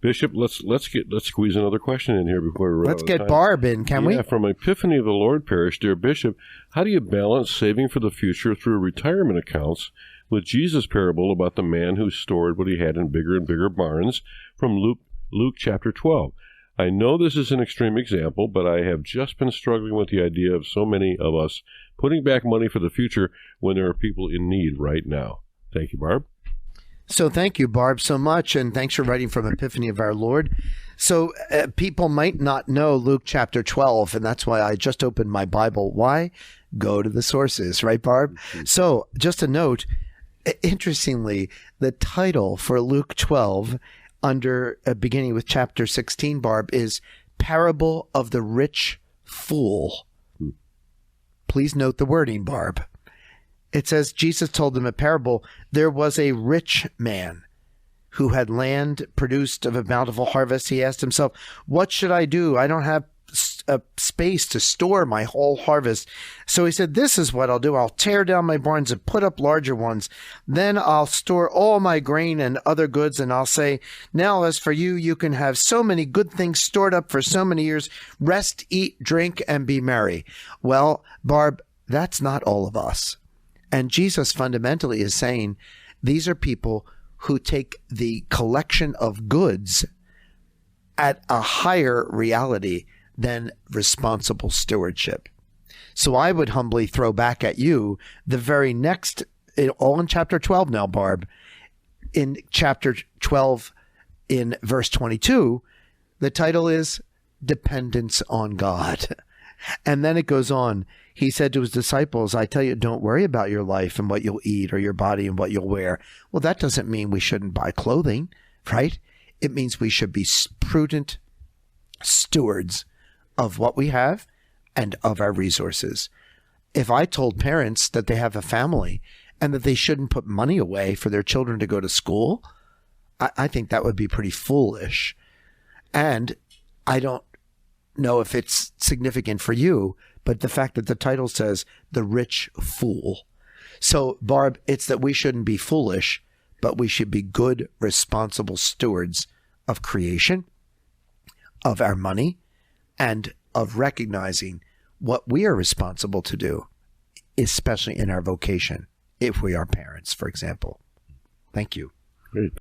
Bishop, let's squeeze another question in here before we run Let's out of get time. Barb in, can we? Yeah, from Epiphany of the Lord Parish, dear Bishop, how do you balance saving for the future through retirement accounts with Jesus' parable about the man who stored what he had in bigger and bigger barns from Luke chapter 12? I know this is an extreme example, but I have just been struggling with the idea of so many of us putting back money for the future when there are people in need right now. Thank you, Barb. So thank you, Barb, so much, and thanks for writing from Epiphany of our Lord. So people might not know Luke chapter 12, and that's why I just opened my Bible. Why? Go to the sources, right, Barb? Mm-hmm. So just a note, interestingly, the title for Luke 12 under beginning with chapter 16, Barb, is Parable of the Rich Fool. Please note the wording, Barb. It says, Jesus told them a parable. There was a rich man who had land produced of a bountiful harvest. He asked himself, what should I do? I don't have a space to store my whole harvest. So he said, this is what I'll do. I'll tear down my barns and put up larger ones. Then I'll store all my grain and other goods. And I'll say, now as for you, you can have so many good things stored up for so many years. Rest, eat, drink, and be merry. Well, Barb, that's not all of us. And Jesus fundamentally is saying these are people who take the collection of goods at a higher reality than responsible stewardship. So I would humbly throw back at you the very next, all in chapter 12 now, Barb. In chapter 12, in verse 22, the title is Dependence on God. And then it goes on. He said to his disciples, I tell you, don't worry about your life and what you'll eat or your body and what you'll wear. Well, that doesn't mean we shouldn't buy clothing, right? It means we should be prudent stewards of what we have and of our resources. If I told parents that they have a family and that they shouldn't put money away for their children to go to school, I think that would be pretty foolish. And I don't know if it's significant for you, but the fact that the title says the rich fool. So, Barb, it's that we shouldn't be foolish, but we should be good, responsible stewards of creation, of our money, and of recognizing what we are responsible to do, especially in our vocation, if we are parents, for example. Thank you. Great.